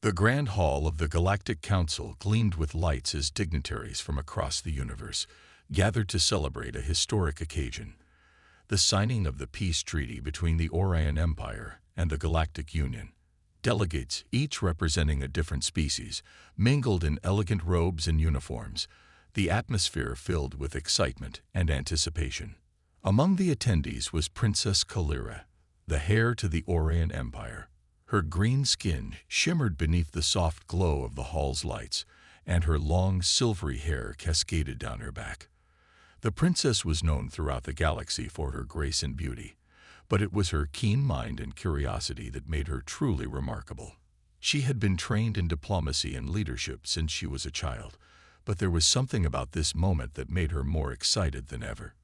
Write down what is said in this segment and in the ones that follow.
The Grand Hall of the Galactic Council gleamed with lights as dignitaries from across the universe gathered to celebrate a historic occasion: the signing of the peace treaty between the Orion Empire and the Galactic Union. Delegates, each representing a different species, mingled in elegant robes and uniforms, the atmosphere filled with excitement and anticipation. Among the attendees was Princess Kalira, the heir to the Orion Empire. Her green skin shimmered beneath the soft glow of the hall's lights, and her long, silvery hair cascaded down her back. The princess was known throughout the galaxy for her grace and beauty, but it was her keen mind and curiosity that made her truly remarkable. She had been trained in diplomacy and leadership since she was a child, but there was something about this moment that made her more excited than ever.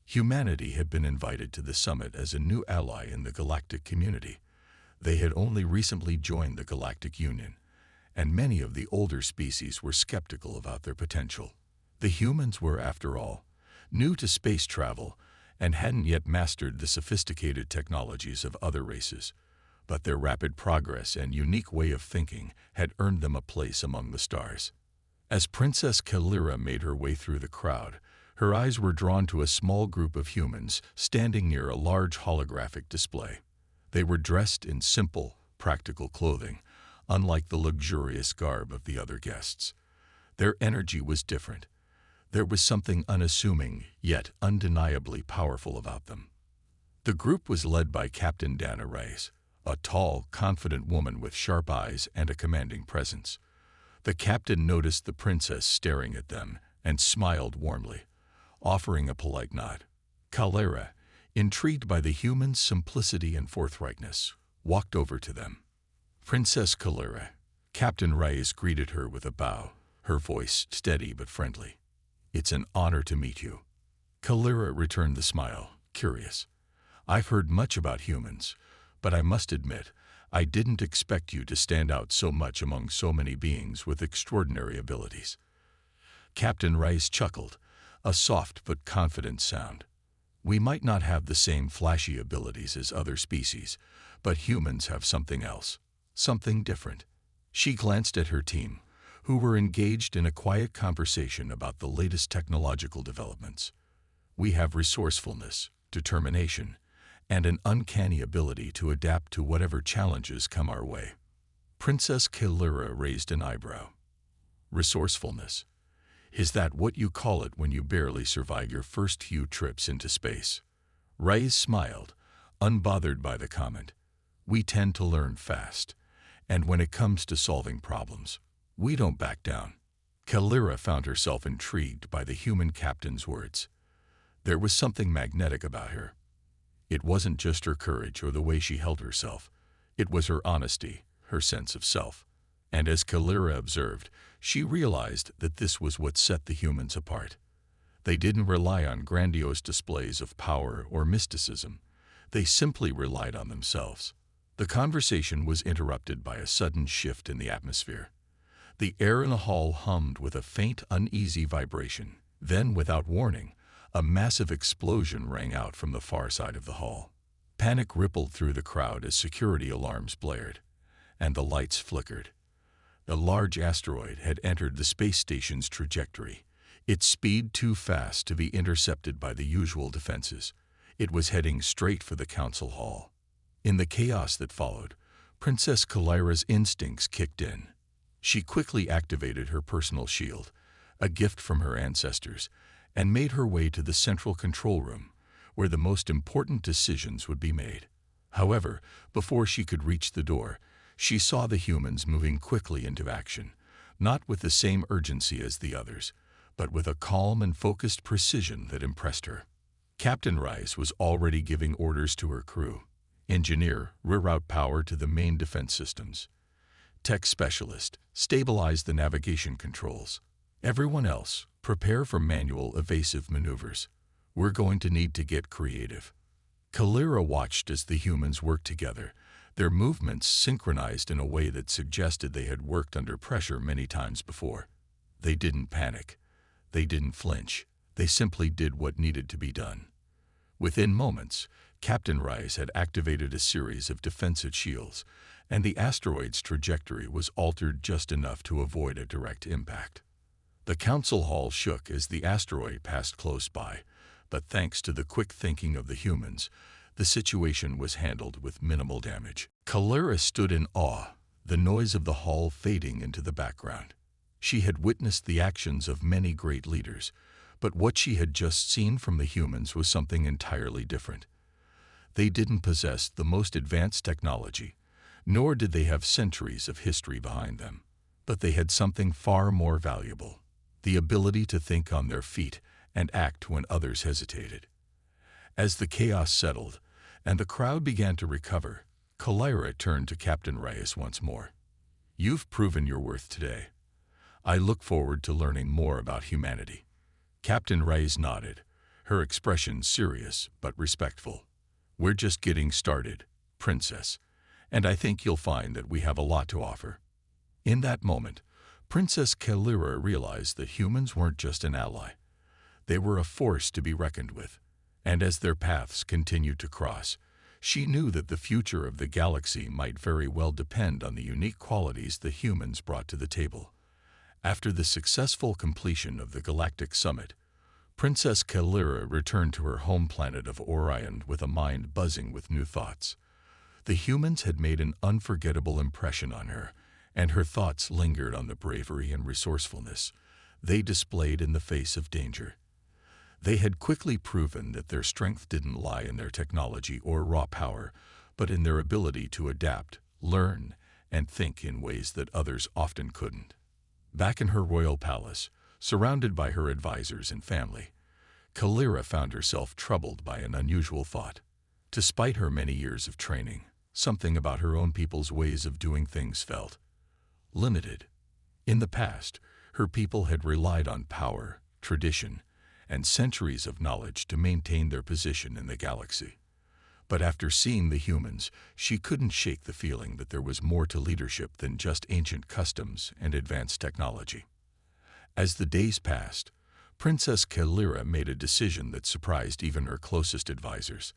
Humanity had been invited to the summit as a new ally in the galactic community. They had only recently joined the Galactic Union, and many of the older species were skeptical about their potential. The humans were, after all, new to space travel and hadn't yet mastered the sophisticated technologies of other races, but their rapid progress and unique way of thinking had earned them a place among the stars. As Princess Kalira made her way through the crowd, her eyes were drawn to a small group of humans standing near a large holographic display. They were dressed in simple, practical clothing, unlike the luxurious garb of the other guests. Their energy was different. There was something unassuming, yet undeniably powerful about them. The group was led by Captain Dana Reyes, a tall, confident woman with sharp eyes and a commanding presence. The captain noticed the princess staring at them and smiled warmly, offering a polite nod. Kalira, intrigued by the humans' simplicity and forthrightness, walked over to them. "Princess Kalira," Captain Reyes greeted her with a bow, her voice steady but friendly. "It's an honor to meet you." Kalira returned the smile, curious. "I've heard much about humans, but I must admit, I didn't expect you to stand out so much among so many beings with extraordinary abilities." Captain Reyes chuckled, a soft but confident sound. "We might not have the same flashy abilities as other species, but humans have something else, something different." She glanced at her team, who were engaged in a quiet conversation about the latest technological developments. "We have resourcefulness, determination, and an uncanny ability to adapt to whatever challenges come our way." Princess Kalira raised an eyebrow. "Resourcefulness? Is that what you call it when you barely survive your first few trips into space?" Reyes smiled, unbothered by the comment. "We tend to learn fast, and when it comes to solving problems, we don't back down." Kalira found herself intrigued by the human captain's words. There was something magnetic about her. It wasn't just her courage or the way she held herself. It was her honesty, her sense of self. And as Kalira observed, she realized that this was what set the humans apart. They didn't rely on grandiose displays of power or mysticism. They simply relied on themselves. The conversation was interrupted by a sudden shift in the atmosphere. The air in the hall hummed with a faint, uneasy vibration. Then, without warning, a massive explosion rang out from the far side of the hall. Panic rippled through the crowd as security alarms blared, and the lights flickered. A large asteroid had entered the space station's trajectory, its speed too fast to be intercepted by the usual defenses. It was heading straight for the council hall. In the chaos that followed, Princess Kalira's instincts kicked in. She quickly activated her personal shield, a gift from her ancestors, and made her way to the central control room, where the most important decisions would be made. However, before she could reach the door, she saw the humans moving quickly into action, not with the same urgency as the others, but with a calm and focused precision that impressed her. Captain Reyes was already giving orders to her crew. "Engineer, reroute power to the main defense systems. Tech specialist, stabilize the navigation controls. Everyone else, prepare for manual evasive maneuvers. We're going to need to get creative." Kalira watched as the humans worked together, their movements synchronized in a way that suggested they had worked under pressure many times before. They didn't panic. They didn't flinch. They simply did what needed to be done. Within moments, Captain Reyes had activated a series of defensive shields, and the asteroid's trajectory was altered just enough to avoid a direct impact. The council hall shook as the asteroid passed close by, but thanks to the quick thinking of the humans, the situation was handled with minimal damage. Kalira stood in awe, the noise of the hall fading into the background. She had witnessed the actions of many great leaders, but what she had just seen from the humans was something entirely different. They didn't possess the most advanced technology, nor did they have centuries of history behind them, but they had something far more valuable: the ability to think on their feet and act when others hesitated. As the chaos settled and the crowd began to recover, Kalira turned to Captain Reyes once more. "You've proven your worth today. I look forward to learning more about humanity." Captain Reyes nodded, her expression serious but respectful. "We're just getting started, Princess, and I think you'll find that we have a lot to offer." In that moment, Princess Kalira realized that humans weren't just an ally. They were a force to be reckoned with, and as their paths continued to cross, she knew that the future of the galaxy might very well depend on the unique qualities the humans brought to the table. After the successful completion of the Galactic Summit, Princess Kalira returned to her home planet of Orion with a mind buzzing with new thoughts. The humans had made an unforgettable impression on her, and her thoughts lingered on the bravery and resourcefulness they displayed in the face of danger. They had quickly proven that their strength didn't lie in their technology or raw power, but in their ability to adapt, learn, and think in ways that others often couldn't. Back in her royal palace, surrounded by her advisors and family, Kalira found herself troubled by an unusual thought. Despite her many years of training, something about her own people's ways of doing things felt limited. In the past, her people had relied on power, tradition, and centuries of knowledge to maintain their position in the galaxy. But after seeing the humans, she couldn't shake the feeling that there was more to leadership than just ancient customs and advanced technology. As the days passed, Princess Kalira made a decision that surprised even her closest advisors.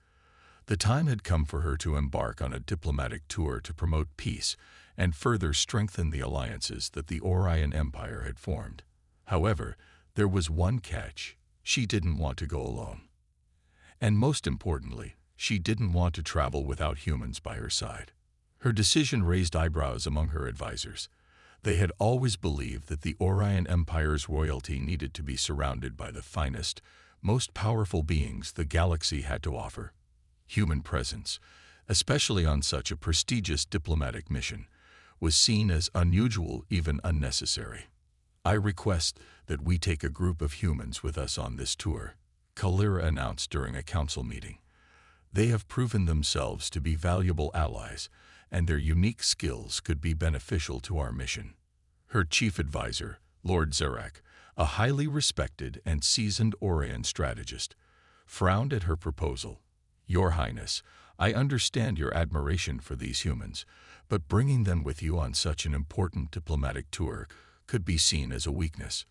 The time had come for her to embark on a diplomatic tour to promote peace and further strengthen the alliances that the Orion Empire had formed. However, there was one catch: she didn't want to go alone. And most importantly, she didn't want to travel without humans by her side. Her decision raised eyebrows among her advisors. They had always believed that the Orion Empire's royalty needed to be surrounded by the finest, most powerful beings the galaxy had to offer. Human presence, especially on such a prestigious diplomatic mission, was seen as unusual, even unnecessary. "I request that we take a group of humans with us on this tour," Kalira announced during a council meeting. "They have proven themselves to be valuable allies, and their unique skills could be beneficial to our mission." Her chief advisor, Lord Zarak, a highly respected and seasoned Orion strategist, frowned at her proposal. "Your Highness, I understand your admiration for these humans, but bringing them with you on such an important diplomatic tour could be seen as a weakness.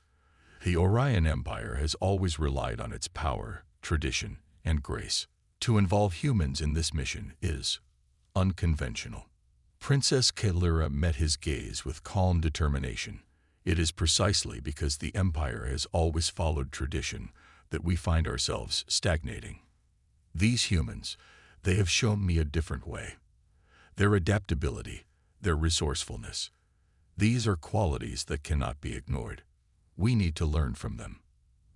The Orion Empire has always relied on its power, tradition, and grace. To involve humans in this mission is unconventional." Princess Kalira met his gaze with calm determination. "It is precisely because the Empire has always followed tradition that we find ourselves stagnating. These humans, they have shown me a different way. Their adaptability, their resourcefulness, these are qualities that cannot be ignored. We need to learn from them.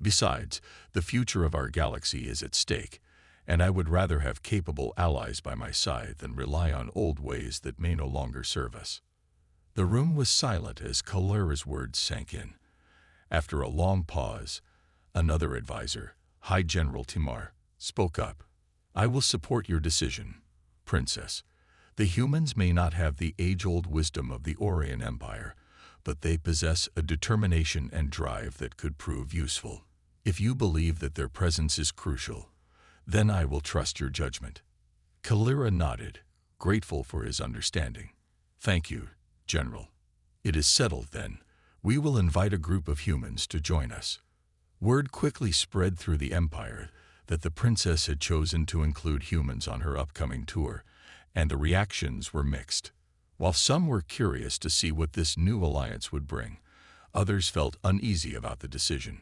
Besides, the future of our galaxy is at stake, and I would rather have capable allies by my side than rely on old ways that may no longer serve us." The room was silent as Kalira's words sank in. After a long pause, another advisor, High General Timar, spoke up. "I will support your decision, Princess. The humans may not have the age-old wisdom of the Orion Empire, but they possess a determination and drive that could prove useful. If you believe that their presence is crucial, then I will trust your judgment." Kalira nodded, grateful for his understanding. "Thank you, General. It is settled then. We will invite a group of humans to join us." Word quickly spread through the Empire that the princess had chosen to include humans on her upcoming tour, and the reactions were mixed. While some were curious to see what this new alliance would bring, others felt uneasy about the decision.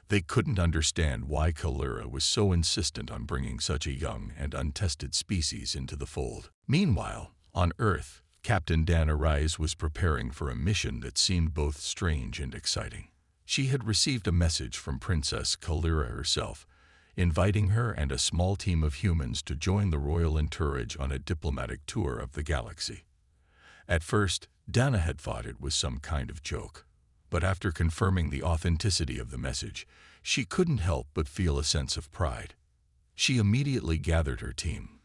They couldn't understand why Kalira was so insistent on bringing such a young and untested species into the fold. Meanwhile, on Earth, Captain Dana Rise was preparing for a mission that seemed both strange and exciting. She had received a message from Princess Kalira herself, inviting her and a small team of humans to join the royal entourage on a diplomatic tour of the galaxy. At first, Dana had thought it was some kind of joke, but after confirming the authenticity of the message, she couldn't help but feel a sense of pride. She immediately gathered her team,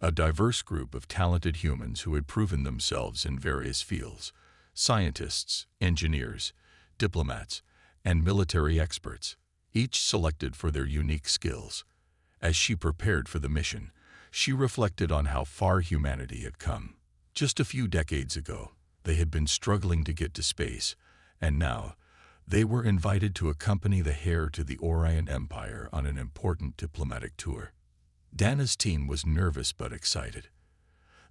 a diverse group of talented humans who had proven themselves in various fields: scientists, engineers, diplomats, and military experts, each selected for their unique skills. As she prepared for the mission, she reflected on how far humanity had come. Just a few decades ago, they had been struggling to get to space, and now they were invited to accompany the heir to the Orion Empire on an important diplomatic tour. Dana's team was nervous but excited.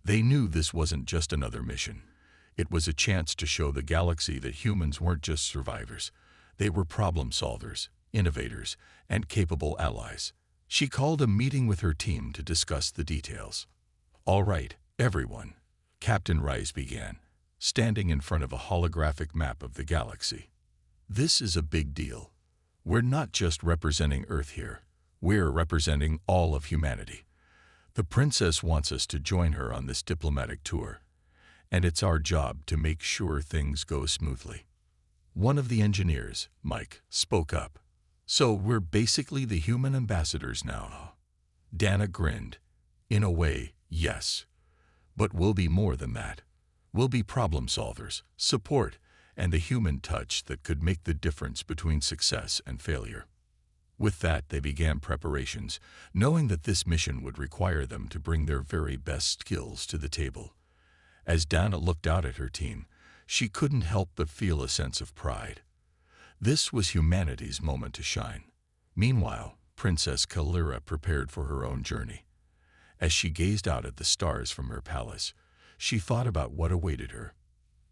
They knew this wasn't just another mission. It was a chance to show the galaxy that humans weren't just survivors. They were problem solvers, innovators, and capable allies. She called a meeting with her team to discuss the details. "All right, everyone," Captain Rice began, standing in front of a holographic map of the galaxy. "This is a big deal. We're not just representing Earth here. We're representing all of humanity. The princess wants us to join her on this diplomatic tour, and it's our job to make sure things go smoothly." One of the engineers, Mike, spoke up. "So we're basically the human ambassadors now?" Dana grinned. "In a way, yes. But we'll be more than that. We'll be problem solvers, support, and the human touch that could make the difference between success and failure." With that, they began preparations, knowing that this mission would require them to bring their very best skills to the table. As Dana looked out at her team, she couldn't help but feel a sense of pride. This was humanity's moment to shine. Meanwhile, Princess Kalira prepared for her own journey. As she gazed out at the stars from her palace, she thought about what awaited her.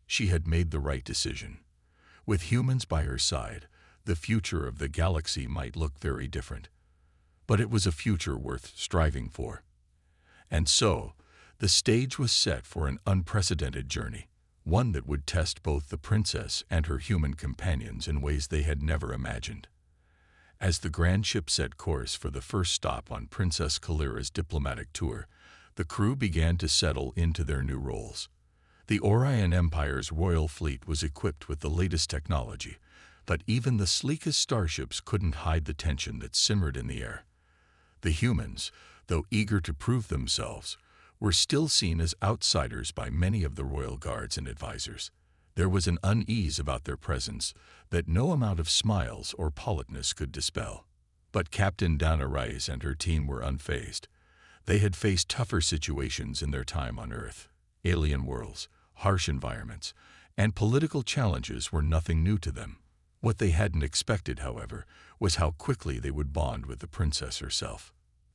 She had made the right decision. With humans by her side, the future of the galaxy might look very different. But it was a future worth striving for. And so, the stage was set for an unprecedented journey, one that would test both the princess and her human companions in ways they had never imagined. As the grand ship set course for the first stop on Princess Kalira's diplomatic tour, the crew began to settle into their new roles. The Orion Empire's royal fleet was equipped with the latest technology, but even the sleekest starships couldn't hide the tension that simmered in the air. The humans, though eager to prove themselves, were still seen as outsiders by many of the royal guards and advisors. There was an unease about their presence that no amount of smiles or politeness could dispel. But Captain Dana Rice and her team were unfazed. They had faced tougher situations in their time on Earth. Alien worlds, harsh environments, and political challenges were nothing new to them. What they hadn't expected, however, was how quickly they would bond with the princess herself.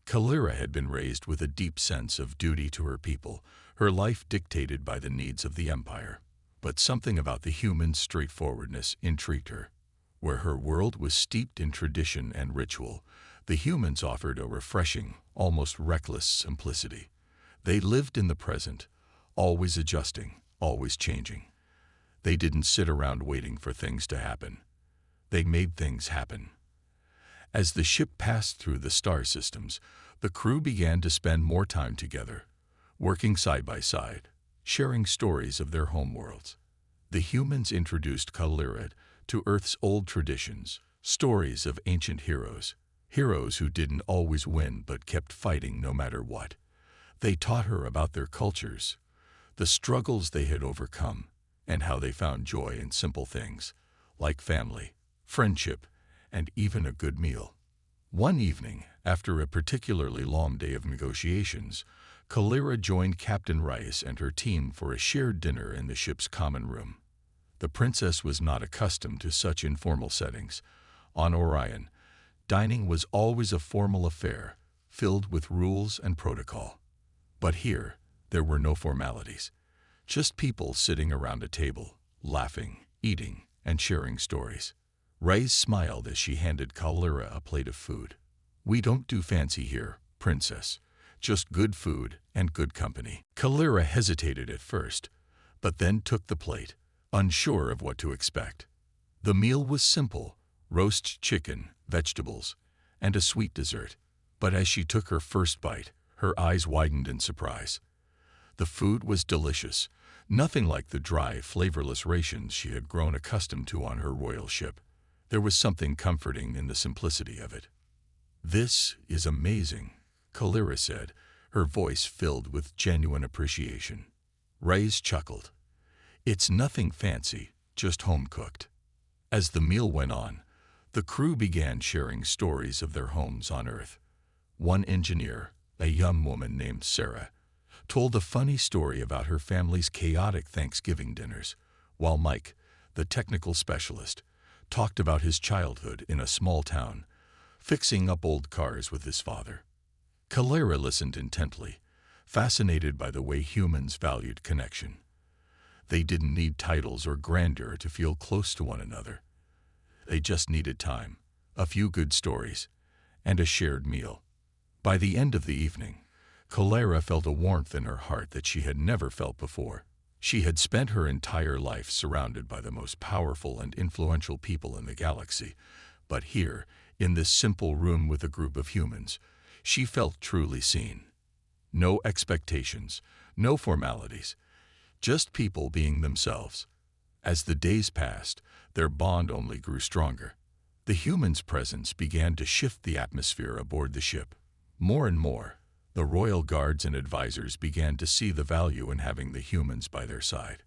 Kalira had been raised with a deep sense of duty to her people, her life dictated by the needs of the Empire. But something about the human straightforwardness intrigued her. Where her world was steeped in tradition and ritual, the humans offered a refreshing, almost reckless simplicity. They lived in the present, always adjusting, always changing. They didn't sit around waiting for things to happen. They made things happen. As the ship passed through the star systems, the crew began to spend more time together, working side by side, sharing stories of their homeworlds. The humans introduced Kalira to Earth's old traditions, stories of ancient heroes who didn't always win but kept fighting no matter what. They taught her about their cultures, the struggles they had overcome, and how they found joy in simple things, like family, friendship, and even a good meal. One evening, after a particularly long day of negotiations, Kalira joined Captain Rice and her team for a shared dinner in the ship's common room. The princess was not accustomed to such informal settings. On Orion, dining was always a formal affair, filled with rules and protocol. But here, there were no formalities. Just people sitting around a table, laughing, eating, and sharing stories. Reyes smiled as she handed Kalira a plate of food. "We don't do fancy here, princess. Just good food and good company." Kalira hesitated at first, but then took the plate, unsure of what to expect. The meal was simple: roast chicken, vegetables, and a sweet dessert. But as she took her first bite, her eyes widened in surprise. The food was delicious, nothing like the dry, flavorless rations she had grown accustomed to on her royal ship. There was something comforting in the simplicity of it. "This is amazing," Kalira said, her voice filled with genuine appreciation. Reyes chuckled. "It's nothing fancy, just home-cooked." As the meal went on, the crew began sharing stories of their homes on Earth. One engineer, a young woman named Sarah, told a funny story about her family's chaotic Thanksgiving dinners, while Mike, the technical specialist, talked about his childhood in a small town, fixing up old cars with his father. Kalira listened intently, fascinated by the way humans valued connection. They didn't need titles or grandeur to feel close to one another. They just needed time, a few good stories, and a shared meal. By the end of the evening, Kalira felt a warmth in her heart that she had never felt before. She had spent her entire life surrounded by the most powerful and influential people in the galaxy, but here, in this simple room with a group of humans, she felt truly seen. No expectations, no formalities, just people being themselves. As the days passed, their bond only grew stronger. The humans' presence began to shift the atmosphere aboard the ship. More and more, the royal guards and advisors began to see the value in having the humans by their side.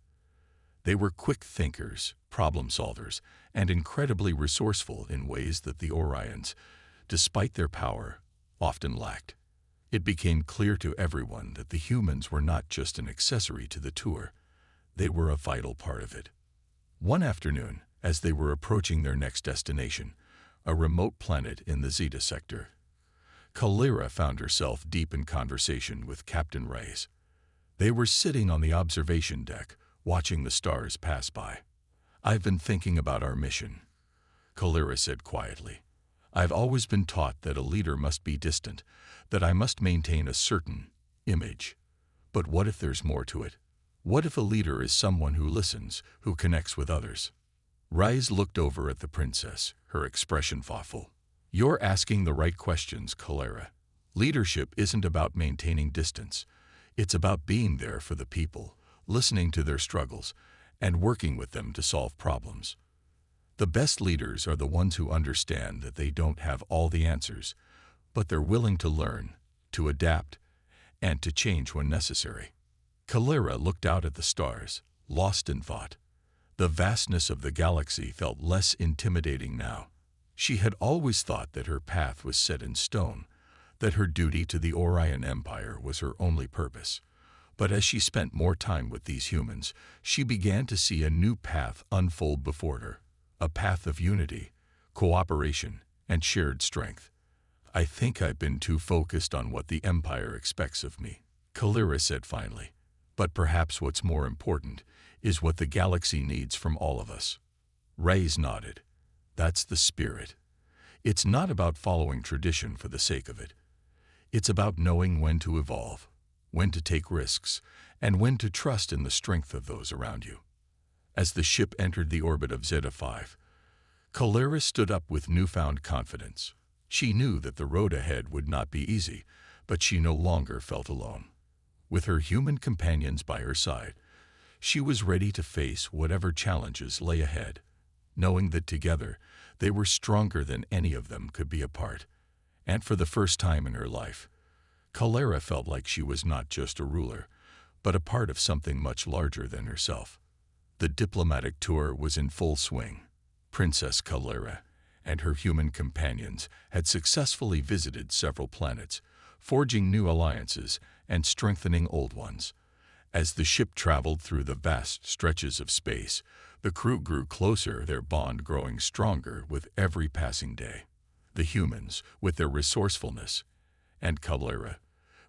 They were quick thinkers, problem solvers, and incredibly resourceful in ways that the Orions, despite their power, often lacked. It became clear to everyone that the humans were not just an accessory to the tour, they were a vital part of it. One afternoon, as they were approaching their next destination, a remote planet in the Zeta sector, Kalira found herself deep in conversation with Captain Reyes. They were sitting on the observation deck, watching the stars pass by. "I've been thinking about our mission," Kalira said quietly. "I've always been taught that a leader must be distant, that I must maintain a certain image. But what if there's more to it? What if a leader is someone who listens, who connects with others?" Reyes looked over at the princess, her expression thoughtful. "You're asking the right questions, Kalira. Leadership isn't about maintaining distance. It's about being there for the people, listening to their struggles, and working with them to solve problems. The best leaders are the ones who understand that they don't have all the answers, but they're willing to learn, to adapt, and to change when necessary." Kalira looked out at the stars, lost in thought. The vastness of the galaxy felt less intimidating now. She had always thought that her path was set in stone, that her duty to the Orion Empire was her only purpose. But as she spent more time with these humans, she began to see a new path unfold before her, a path of unity, cooperation, and shared strength. "I think I've been too focused on what the Empire expects of me," Kalira said finally. "But perhaps what's more important is what the galaxy needs from all of us." Reyes nodded. "That's the spirit. It's not about following tradition for the sake of it. It's about knowing when to evolve, when to take risks, and when to trust in the strength of those around you." As the ship entered the orbit of Zeta 5, Kalira stood up with newfound confidence. She knew that the road ahead would not be easy, but she no longer felt alone. With her human companions by her side, she was ready to face whatever challenges lay ahead, knowing that together they were stronger than any of them could be apart. And for the first time in her life, Kalira felt like she was not just a ruler, but a part of something much larger than herself. The diplomatic tour was in full swing. Princess Kalira and her human companions had successfully visited several planets, forging new alliances and strengthening old ones. As the ship traveled through the vast stretches of space, the crew grew closer, their bond growing stronger with every passing day. The humans, with their resourcefulness, and Kalira,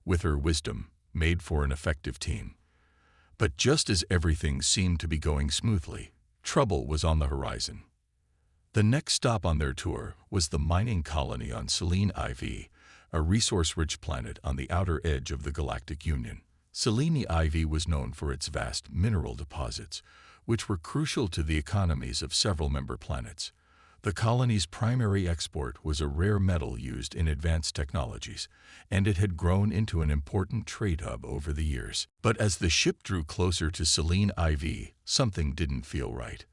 with her wisdom, made for an effective team. But just as everything seemed to be going smoothly, trouble was on the horizon. The next stop on their tour was the mining colony on Scifi, a resource-rich planet on the outer edge of the Galactic Union. Scifi was known for its vast mineral deposits, which were crucial to the economies of several member planets. The colony's primary export was a rare metal used in advanced technologies, and it had grown into an important trade hub over the years. But as the ship drew closer to Scifi, something didn't feel right.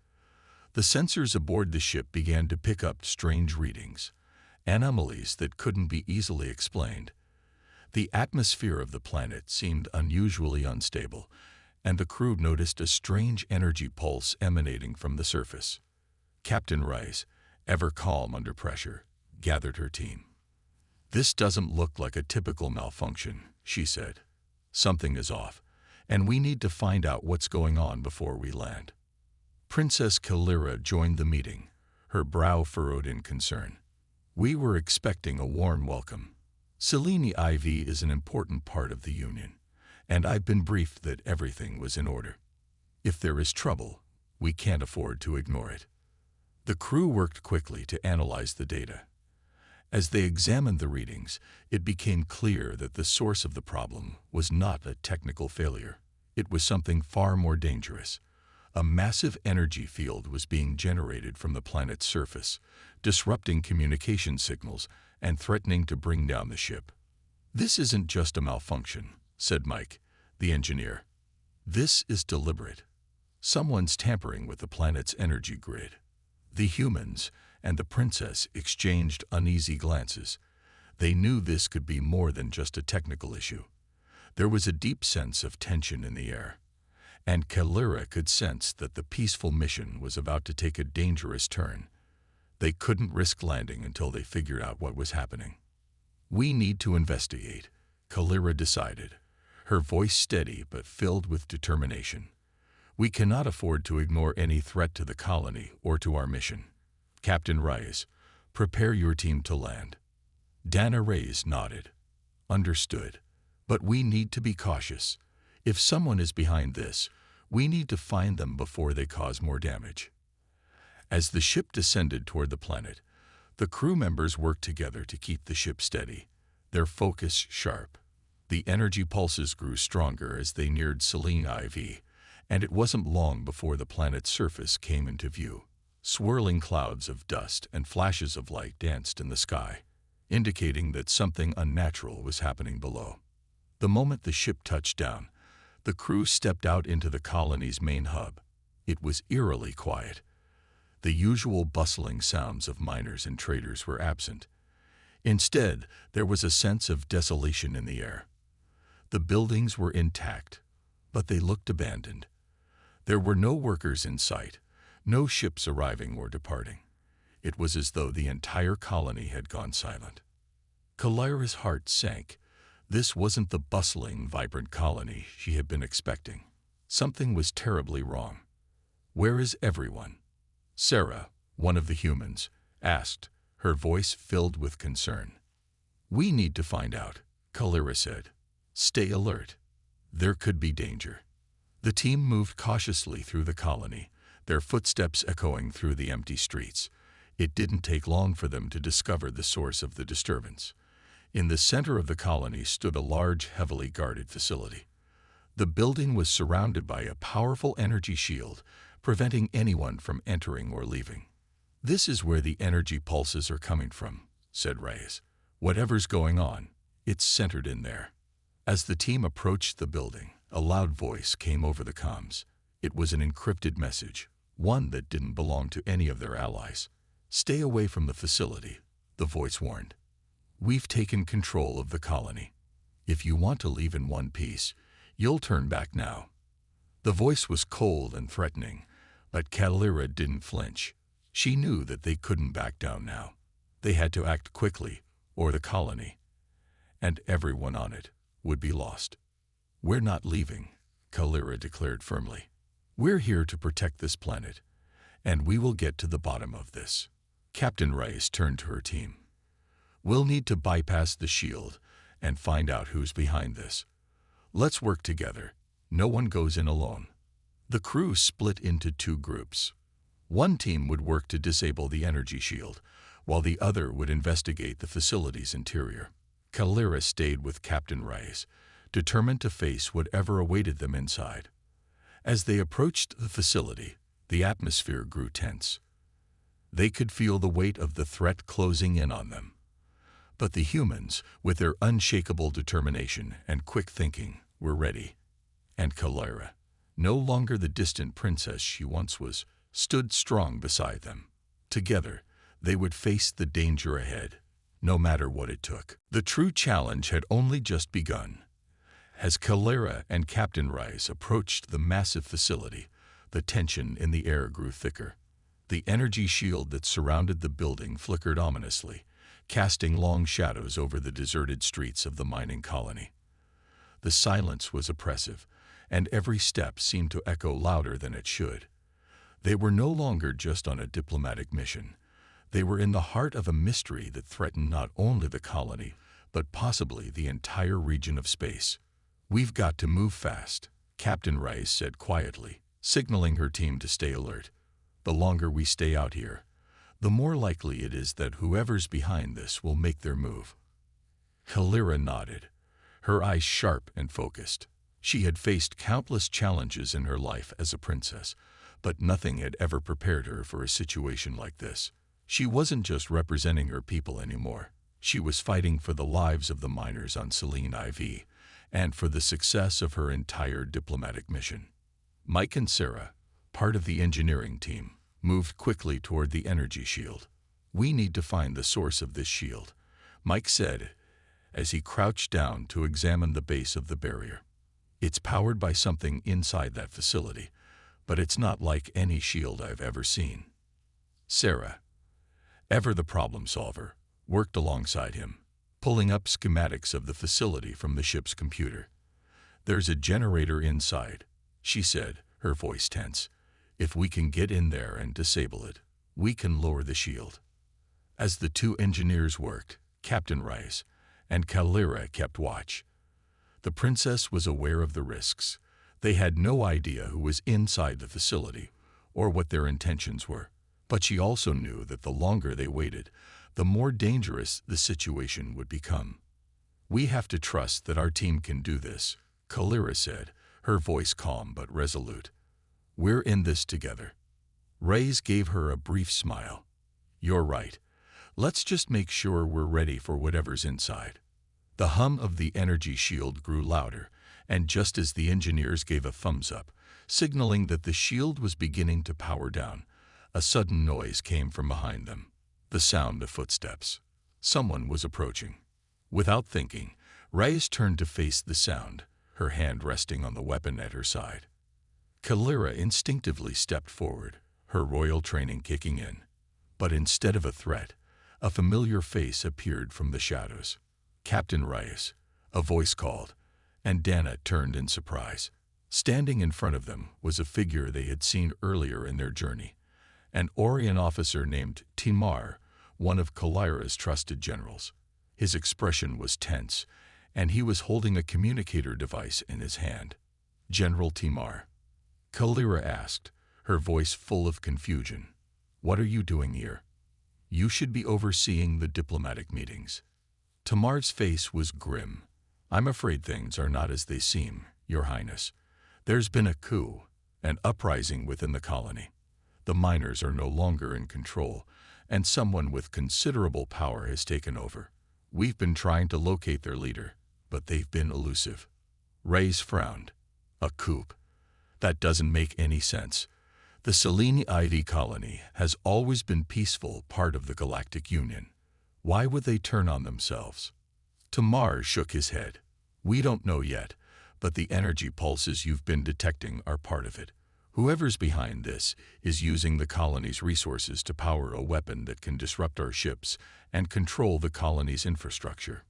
The sensors aboard the ship began to pick up strange readings, anomalies that couldn't be easily explained. The atmosphere of the planet seemed unusually unstable, and the crew noticed a strange energy pulse emanating from the surface. Captain Rice, ever calm under pressure, gathered her team. "This doesn't look like a typical malfunction," she said. "Something is off, and we need to find out what's going on before we land." Princess Kalira joined the meeting, her brow furrowed in concern. "We were expecting a warm welcome. Scifi is an important part of the Union, and I've been briefed that everything was in order. If there is trouble, we can't afford to ignore it." The crew worked quickly to analyze the data. As they examined the readings, it became clear that the source of the problem was not a technical failure. It was something far more dangerous. A massive energy field was being generated from the planet's surface, disrupting communication signals and threatening to bring down the ship. "This isn't just a malfunction," said Mike, the engineer. "This is deliberate. Someone's tampering with the planet's energy grid." The humans and the princess exchanged uneasy glances. They knew this could be more than just a technical issue. There was a deep sense of tension in the air, and Kalira could sense that the peaceful mission was about to take a dangerous turn. They couldn't risk landing until they figured out what was happening. "We need to investigate," Kalira decided, her voice steady but filled with determination. "We cannot afford to ignore any threat to the colony or to our mission. Captain Reyes, prepare your team to land." Dana Reyes nodded. "Understood. But we need to be cautious. If someone is behind this, we need to find them before they cause more damage." As the ship descended toward the planet, the crew members worked together to keep the ship steady, their focus sharp. The energy pulses grew stronger as they neared Scifi, and it wasn't long before the planet's surface came into view. Swirling clouds of dust and flashes of light danced in the sky, indicating that something unnatural was happening below. The moment the ship touched down, the crew stepped out into the colony's main hub. It was eerily quiet. The usual bustling sounds of miners and traders were absent. Instead, there was a sense of desolation in the air. The buildings were intact, but they looked abandoned. There were no workers in sight, no ships arriving or departing. It was as though the entire colony had gone silent. Kalira's heart sank. This wasn't the bustling, vibrant colony she had been expecting. Something was terribly wrong. "Where is everyone?" Sarah, one of the humans, asked, her voice filled with concern. "We need to find out," Kalira said. "Stay alert. There could be danger." The team moved cautiously through the colony, their footsteps echoing through the empty streets. It didn't take long for them to discover the source of the disturbance. In the center of the colony stood a large, heavily guarded facility. The building was surrounded by a powerful energy shield, preventing anyone from entering or leaving. "This is where the energy pulses are coming from," said Reyes. "Whatever's going on, it's centered in there." As the team approached the building, a loud voice came over the comms. It was an encrypted message, one that didn't belong to any of their allies. "Stay away from the facility," the voice warned. "We've taken control of the colony. If you want to leave in one piece, you'll turn back now." The voice was cold and threatening, but Kalira didn't flinch. She knew that they couldn't back down now. They had to act quickly, or the colony, and everyone on it, would be lost. "We're not leaving," Kalira declared firmly. "We're here to protect this planet, and we will get to the bottom of this." Captain Reyes turned to her team. "We'll need to bypass the shield and find out who's behind this. Let's work together, No one goes in alone. The crew split into two groups. One team would work to disable the energy shield, while the other would investigate the facility's interior. Kalira stayed with Captain Reyes, determined to face whatever awaited them inside. As they approached the facility, the atmosphere grew tense. They could feel the weight of the threat closing in on them. But the humans, with their unshakable determination and quick thinking, were ready. And Kalira, no longer the distant princess she once was, stood strong beside them. Together, they would face the danger ahead, no matter what it took. The true challenge had only just begun. As Kalira and Captain Reyes approached the massive facility, the tension in the air grew thicker. The energy shield that surrounded the building flickered ominously, casting long shadows over the deserted streets of the mining colony. The silence was oppressive, and every step seemed to echo louder than it should. They were no longer just on a diplomatic mission. They were in the heart of a mystery that threatened not only the colony, but possibly the entire region of space. "We've got to move fast," Captain Reyes said quietly, signaling her team to stay alert. "The longer we stay out here, the more likely it is that whoever's behind this will make their move." Kalira nodded, her eyes sharp and focused. She had faced countless challenges in her life as a princess, but nothing had ever prepared her for a situation like this. She wasn't just representing her people anymore. She was fighting for the lives of the miners on Scifi and for the success of her entire diplomatic mission. Mike and Sarah, part of the engineering team, moved quickly toward the energy shield. "We need to find the source of this shield," Mike said as he crouched down to examine the base of the barrier. "It's powered by something inside that facility, but it's not like any shield I've ever seen." Sarah, ever the problem solver, worked alongside him, pulling up schematics of the facility from the ship's computer. "There's a generator inside," she said, her voice tense. "If we can get in there and disable it, we can lower the shield." As the two engineers worked, Captain Reyes and Kalira kept watch. The princess was aware of the risks. They had no idea who was inside the facility or what their intentions were. But she also knew that the longer they waited, the more dangerous the situation would become. "We have to trust that our team can do this," Kalira said, her voice calm but resolute. "We're in this together." Reyes gave her a brief smile. "You're right. Let's just make sure we're ready for whatever's inside." The hum of the energy shield grew louder, and just as the engineers gave a thumbs up, signaling that the shield was beginning to power down, a sudden noise came from behind them. The sound of footsteps. Someone was approaching. Without thinking, Reyes turned to face the sound, her hand resting on the weapon at her side. Kalira instinctively stepped forward, her royal training kicking in. But instead of a threat, a familiar face appeared from the shadows. "Captain Reyes," a voice called, and Dana turned in surprise. Standing in front of them was a figure they had seen earlier in their journey, an Orion officer named Timar, one of Kalira's trusted generals. His expression was tense, and he was holding a communicator device in his hand. "General Timar," Kalira asked, her voice full of confusion. "What are you doing here? You should be overseeing the diplomatic meetings." Timar's face was grim. "I'm afraid things are not as they seem, Your Highness. There's been a coup, an uprising within the colony. The miners are no longer in control, and someone with considerable power has taken over. We've been trying to locate their leader, but they've been elusive." Reyes frowned. "A coup? That doesn't make any sense. The Scifi colony has always been peaceful, part of the Galactic Union. Why would they turn on themselves?" Timar shook his head. "We don't know yet, but the energy pulses you've been detecting are part of it. Whoever's behind this is using the colony's resources to power a weapon that can disrupt our ships and control the colony's infrastructure."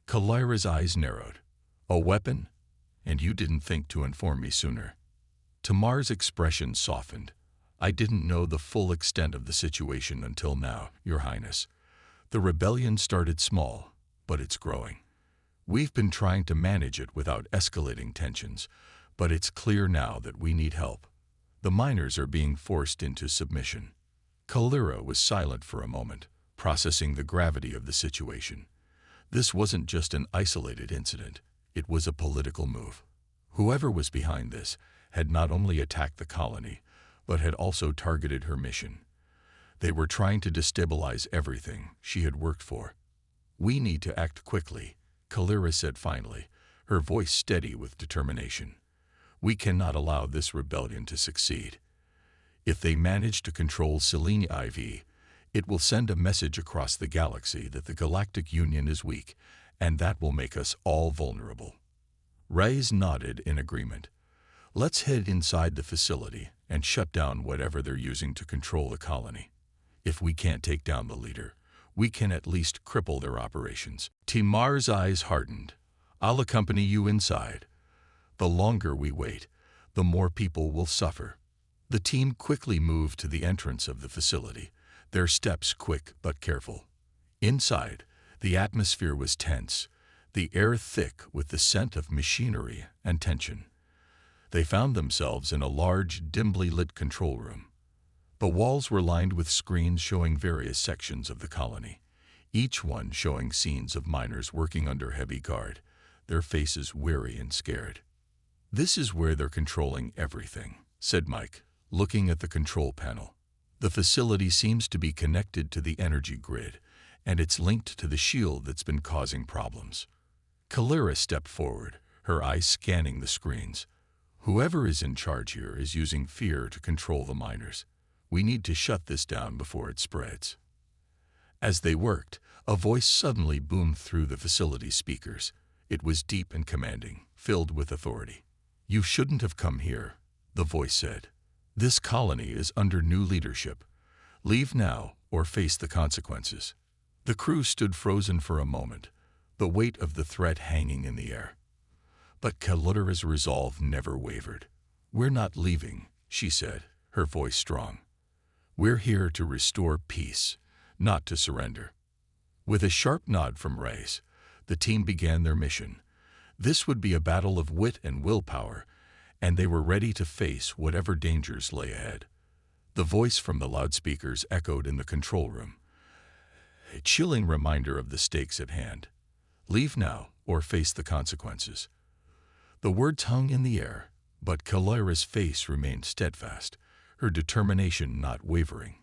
Kalira's eyes narrowed. "A weapon? And you didn't think to inform me sooner." Timar's expression softened. "I didn't know the full extent of the situation until now, Your Highness. The rebellion started small, but it's growing. We've been trying to manage it without escalating tensions, But it's clear now that we need help. The miners are being forced into submission. Kalira was silent for a moment, processing the gravity of the situation. This wasn't just an isolated incident, it was a political move. Whoever was behind this had not only attacked the colony, but had also targeted her mission. They were trying to destabilize everything she had worked for. "We need to act quickly," Kalira said finally, her voice steady with determination. "We cannot allow this rebellion to succeed. If they manage to control Selene IV, it will send a message across the galaxy that the Galactic Union is weak, and that will make us all vulnerable." Reyes nodded in agreement. "Let's head inside the facility and shut down whatever they're using to control the colony. If we can't take down the leader, we can at least cripple their operations." Timar's eyes hardened. "I'll accompany you inside. The longer we wait, the more people will suffer." The team quickly moved to the entrance of the facility, their steps quick but careful. Inside, the atmosphere was tense, the air thick with the scent of machinery and tension. They found themselves in a large, dimly lit control room. The walls were lined with screens showing various sections of the colony, each one showing scenes of miners working under heavy guard, their faces weary and scared. "This is where they're controlling everything," said Mike, looking at the control panel. "The facility seems to be connected to the energy grid, and it's linked to the shield that's been causing problems." Kalira stepped forward, her eyes scanning the screens. "Whoever is in charge here is using fear to control the miners. We need to shut this down before it spreads." As they worked, a voice suddenly boomed through the facility's speakers. It was deep and commanding, filled with authority. "You shouldn't have come here," the voice said. "This colony is under new leadership. Leave now or face the consequences." The crew stood frozen for a moment, the weight of the threat hanging in the air. But Kalira's resolve never wavered. "We're not leaving," she said, her voice strong. "We're here to restore peace, not to surrender." With a sharp nod from Reyes, the team began their mission. This would be a battle of wit and willpower, and they were ready to face whatever dangers lay ahead. The voice from the loudspeakers echoed in the control room, a chilling reminder of the stakes at hand. "Leave now or face the consequences." The words hung in the air, but Kalira's face remained steadfast, her determination not wavering.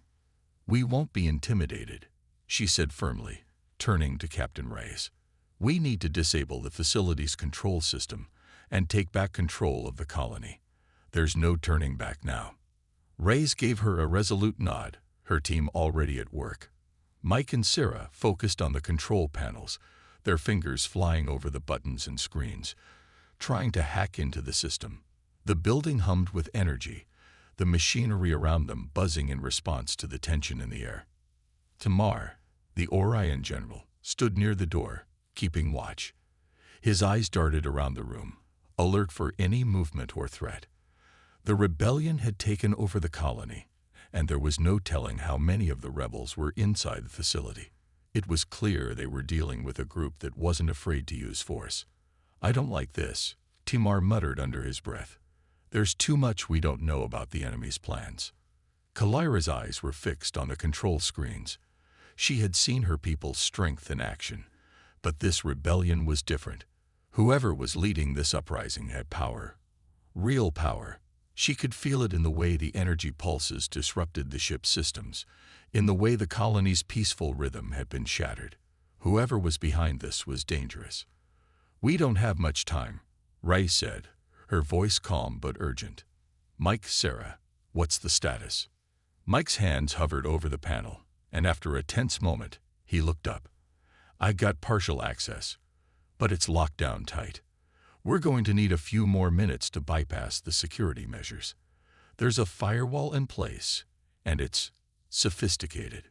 "We won't be intimidated," she said firmly, turning to Captain Reyes. "We need to disable the facility's control system and take back control of the colony. There's no turning back now." Reyes gave her a resolute nod, her team already at work. Mike and Sarah focused on the control panels, their fingers flying over the buttons and screens, trying to hack into the system. The building hummed with energy, the machinery around them buzzing in response to the tension in the air. Tamar, the Orion general, stood near the door, keeping watch. His eyes darted around the room, alert for any movement or threat. The rebellion had taken over the colony, and there was no telling how many of the rebels were inside the facility. It was clear they were dealing with a group that wasn't afraid to use force. "I don't like this," Timar muttered under his breath. "There's too much we don't know about the enemy's plans." Kalira's eyes were fixed on the control screens. She had seen her people's strength in action, but this rebellion was different. Whoever was leading this uprising had power. Real power. She could feel it in the way the energy pulses disrupted the ship's systems, in the way the colony's peaceful rhythm had been shattered. Whoever was behind this was dangerous. "We don't have much time," Reyes said, her voice calm but urgent. "Mike, Sarah, what's the status?" Mike's hands hovered over the panel, and after a tense moment, he looked up. "I got partial access, but it's locked down tight. We're going to need a few more minutes to bypass the security measures. There's a firewall in place, and it's sophisticated."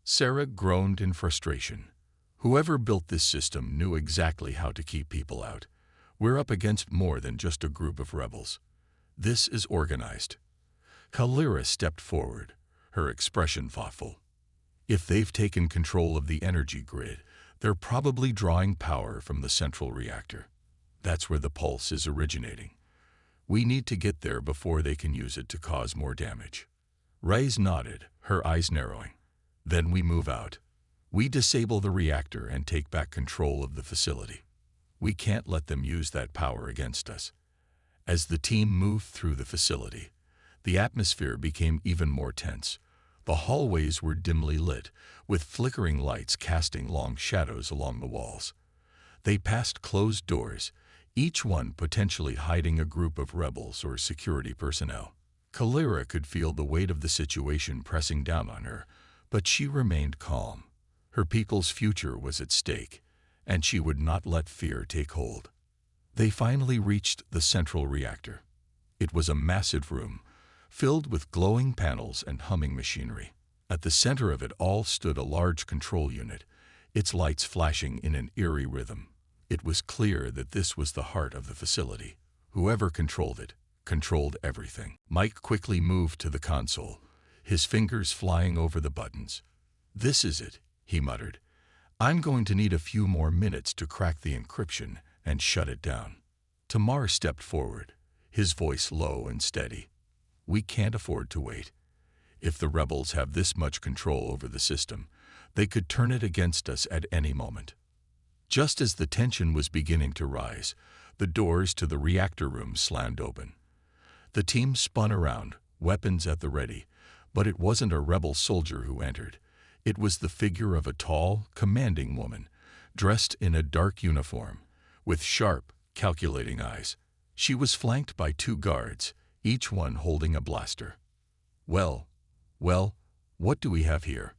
Sarah groaned in frustration. Whoever built this system knew exactly how to keep people out. We're up against more than just a group of rebels. This is organized. Kalira stepped forward, her expression thoughtful. "If they've taken control of the energy grid, they're probably drawing power from the central reactor. That's where the pulse is originating. We need to get there before they can use it to cause more damage. Reyes nodded, her eyes narrowing. Then we move out. We disable the reactor and take back control of the facility. We can't let them use that power against us. As the team moved through the facility, the atmosphere became even more tense. The hallways were dimly lit, with flickering lights casting long shadows along the walls. They passed closed doors, each one potentially hiding a group of rebels or security personnel. Kalira could feel the weight of the situation pressing down on her, but she remained calm. Her people's future was at stake, and she would not let fear take hold. They finally reached the central reactor. It was a massive room, filled with glowing panels and humming machinery. At the center of it all stood a large control unit, its lights flashing in an eerie rhythm. It was clear that this was the heart of the facility. Whoever controlled it, controlled everything. Mike quickly moved to the console, his fingers flying over the buttons. "This is it," he muttered. "I'm going to need a few more minutes to crack the encryption and shut it down." Tamar stepped forward, his voice low and steady. "We can't afford to wait. If the rebels have this much control over the system, they could turn it against us at any moment." Just as the tension was beginning to rise, the doors to the reactor room slammed open. The team spun around, weapons at the ready, but it wasn't a rebel soldier who entered. It was the figure of a tall, commanding woman, dressed in a dark uniform, with sharp, calculating eyes. She was flanked by 2 guards, each one holding a blaster. Well, what do we have here?"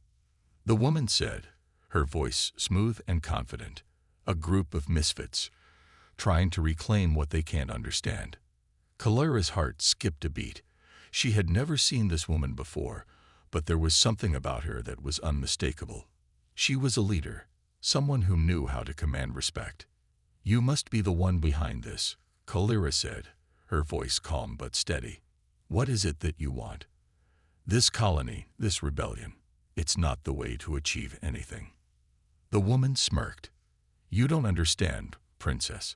the woman said, her voice smooth and confident. "A group of misfits, trying to reclaim what they can't understand." Kalira's heart skipped a beat. She had never seen this woman before, but there was something about her that was unmistakable. She was a leader, someone who knew how to command respect. "You must be the one behind this," Kalira said, her voice calm but steady. "What is it that you want? This colony, this rebellion, it's not the way to achieve anything." The woman smirked. "You don't understand, Princess.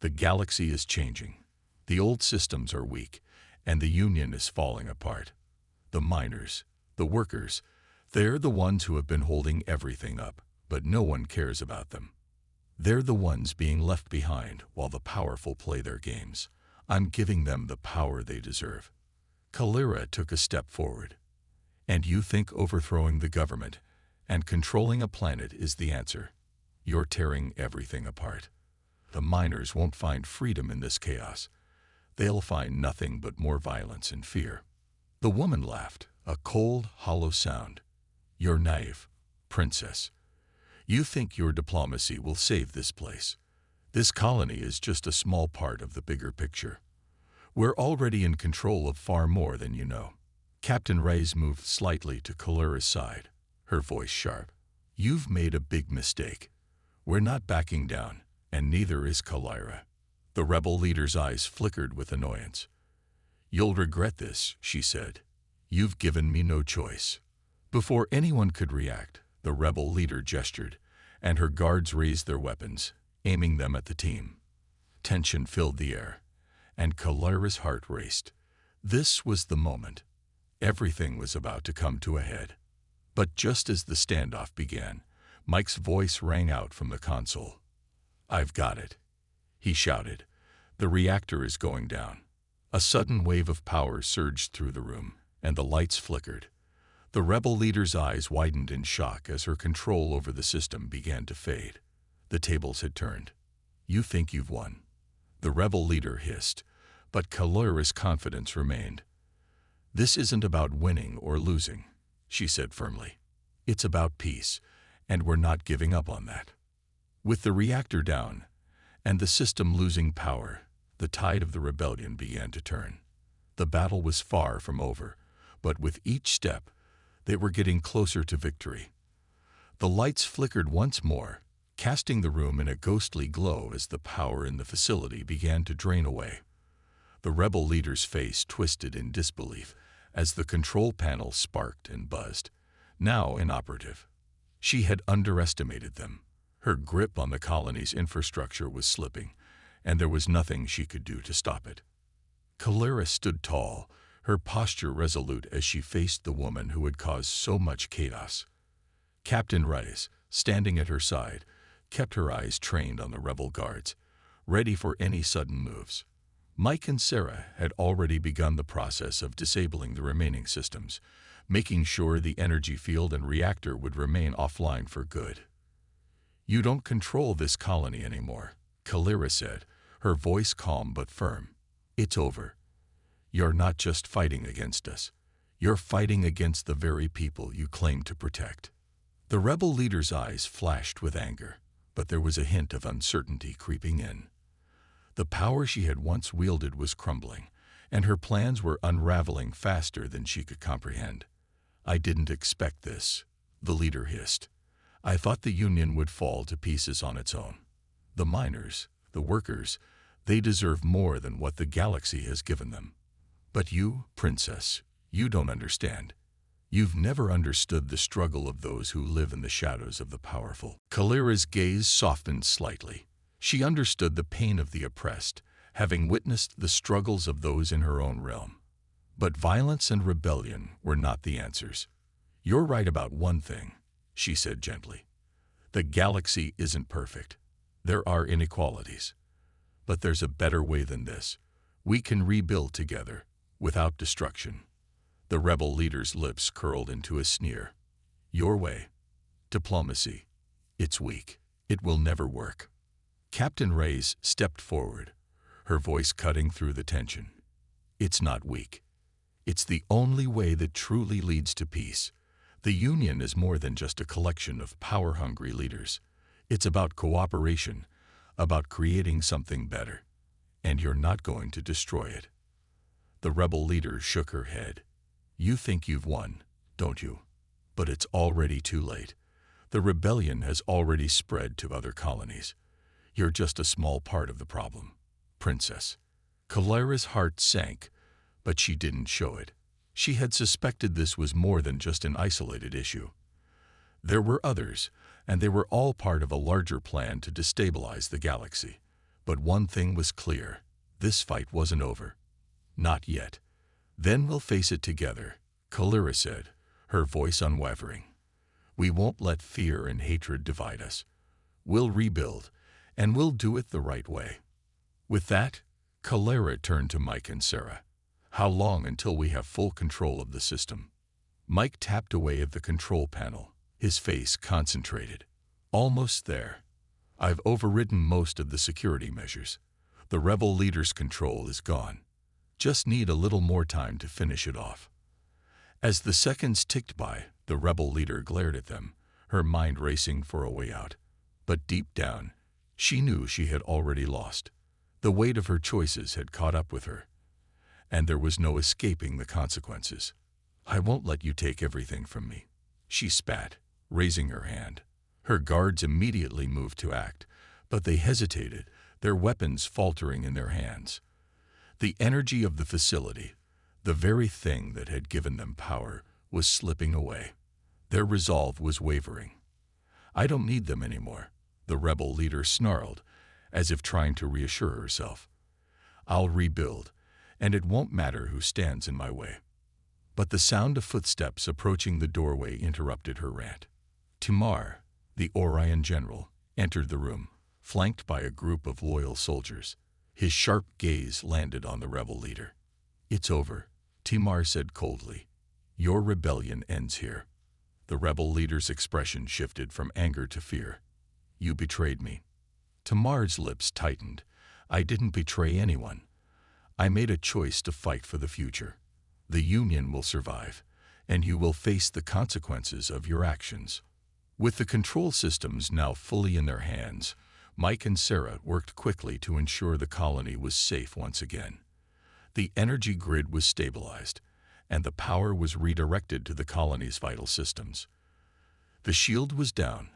The galaxy is changing. The old systems are weak, and the Union is falling apart. The miners, the workers, they're the ones who have been holding everything up, but no one cares about them. They're the ones being left behind while the powerful play their games. I'm giving them the power they deserve." Kalira took a step forward. "And you think overthrowing the government and controlling a planet is the answer? You're tearing everything apart. The miners won't find freedom in this chaos. They'll find nothing but more violence and fear." The woman laughed, a cold, hollow sound. "You're naive, Princess. You think your diplomacy will save this place. This colony is just a small part of the bigger picture. We're already in control of far more than you know." Captain Reyes moved slightly to Kalira's side, her voice sharp. "You've made a big mistake. We're not backing down, and neither is Kalira." The rebel leader's eyes flickered with annoyance. "You'll regret this," she said. "You've given me no choice." Before anyone could react, the rebel leader gestured, and her guards raised their weapons, aiming them at the team. Tension filled the air, and Kalira's heart raced. This was the moment. Everything was about to come to a head. But just as the standoff began, Mike's voice rang out from the console. "I've got it," he shouted. "The reactor is going down." A sudden wave of power surged through the room, and the lights flickered. The rebel leader's eyes widened in shock as her control over the system began to fade. The tables had turned. "You think you've won," the rebel leader hissed, but Kalira's confidence remained. "This isn't about winning or losing," she said firmly. "It's about peace, and we're not giving up on that." With the reactor down, and the system losing power, the tide of the rebellion began to turn. The battle was far from over, but with each step, they were getting closer to victory. The lights flickered once more, casting the room in a ghostly glow as the power in the facility began to drain away. The rebel leader's face twisted in disbelief as the control panel sparked and buzzed, now inoperative. She had underestimated them. Her grip on the colony's infrastructure was slipping, and there was nothing she could do to stop it. Calera stood tall, her posture resolute as she faced the woman who had caused so much chaos. Captain Reyes, standing at her side, kept her eyes trained on the rebel guards, ready for any sudden moves. Mike and Sarah had already begun the process of disabling the remaining systems, making sure the energy field and reactor would remain offline for good. "You don't control this colony anymore," Calera said, her voice calm but firm. "It's over. You're not just fighting against us. You're fighting against the very people you claim to protect." The rebel leader's eyes flashed with anger, but there was a hint of uncertainty creeping in. The power she had once wielded was crumbling, and her plans were unraveling faster than she could comprehend. "I didn't expect this," the leader hissed. "I thought the Union would fall to pieces on its own. The miners, the workers, they deserve more than what the galaxy has given them. But you, Princess, you don't understand. You've never understood the struggle of those who live in the shadows of the powerful." Calera's gaze softened slightly. She understood the pain of the oppressed, having witnessed the struggles of those in her own realm. But violence and rebellion were not the answers. "You're right about one thing," she said gently. "The galaxy isn't perfect. There are inequalities. But there's a better way than this. We can rebuild together, without destruction." The rebel leader's lips curled into a sneer. "Your way. Diplomacy. It's weak. It will never work." Captain Reyes stepped forward, her voice cutting through the tension. "It's not weak. It's the only way that truly leads to peace. The Union is more than just a collection of power-hungry leaders. It's about cooperation, about creating something better. And you're not going to destroy it." The rebel leader shook her head. "You think you've won, don't you? But it's already too late. The rebellion has already spread to other colonies. You're just a small part of the problem, Princess." Calera's heart sank, but she didn't show it. She had suspected this was more than just an isolated issue. There were others, and they were all part of a larger plan to destabilize the galaxy. But one thing was clear: this fight wasn't over. Not yet. "Then we'll face it together," Calera said, her voice unwavering. "We won't let fear and hatred divide us. We'll rebuild, and we'll do it the right way." With that, Calera turned to Mike and Sarah. "How long until we have full control of the system?" Mike tapped away at the control panel, his face concentrated. "Almost there. I've overridden most of the security measures. The rebel leader's control is gone. Just need a little more time to finish it off." As the seconds ticked by, the rebel leader glared at them, her mind racing for a way out. But deep down, she knew she had already lost. The weight of her choices had caught up with her, and there was no escaping the consequences. "I won't let you take everything from me," she spat, raising her hand. Her guards immediately moved to act, but they hesitated, their weapons faltering in their hands. The energy of the facility, the very thing that had given them power, was slipping away. Their resolve was wavering. "I don't need them anymore," the rebel leader snarled, as if trying to reassure herself. "I'll rebuild, and it won't matter who stands in my way." But the sound of footsteps approaching the doorway interrupted her rant. Timar, the Orion general, entered the room, flanked by a group of loyal soldiers. His sharp gaze landed on the rebel leader. "It's over," Timar said coldly. "Your rebellion ends here." The rebel leader's expression shifted from anger to fear. "You betrayed me." Timar's lips tightened. "I didn't betray anyone. I made a choice to fight for the future. The Union will survive, and you will face the consequences of your actions." With the control systems now fully in their hands, Mike and Sarah worked quickly to ensure the colony was safe once again. The energy grid was stabilized, and the power was redirected to the colony's vital systems. The shield was down,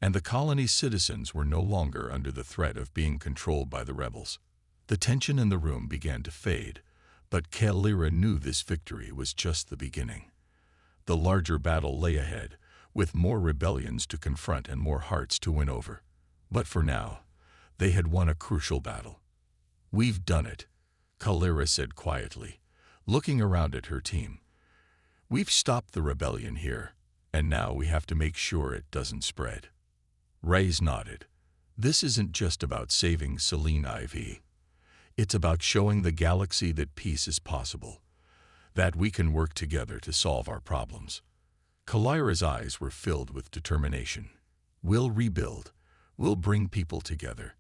and the colony's citizens were no longer under the threat of being controlled by the rebels. The tension in the room began to fade, but Calera knew this victory was just the beginning. The larger battle lay ahead, with more rebellions to confront and more hearts to win over. But for now, they had won a crucial battle. "We've done it," Kalira said quietly, looking around at her team. "We've stopped the rebellion here, and now we have to make sure it doesn't spread." Reyes nodded. "This isn't just about saving Selene IV. It's about showing the galaxy that peace is possible, that we can work together to solve our problems." Kalira's eyes were filled with determination. "We'll rebuild, we'll bring people together,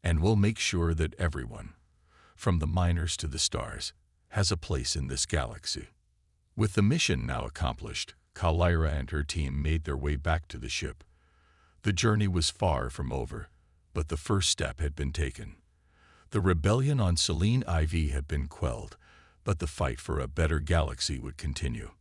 and we'll make sure that everyone, from the miners to the stars, has a place in this galaxy." With the mission now accomplished, Kalira and her team made their way back to the ship. The journey was far from over, but the first step had been taken. The rebellion on Selene IV had been quelled, but the fight for a better galaxy would continue.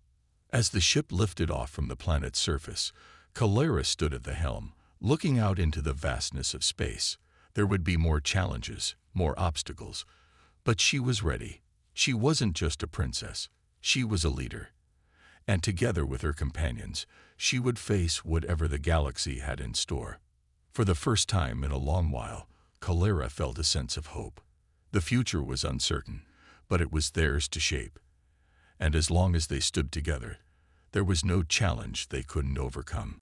As the ship lifted off from the planet's surface, Kalira stood at the helm, looking out into the vastness of space. There would be more challenges, more obstacles, but she was ready. She wasn't just a princess, she was a leader. And together with her companions, she would face whatever the galaxy had in store. For the first time in a long while, Kalira felt a sense of hope. The future was uncertain, but it was theirs to shape. And as long as they stood together, there was no challenge they couldn't overcome.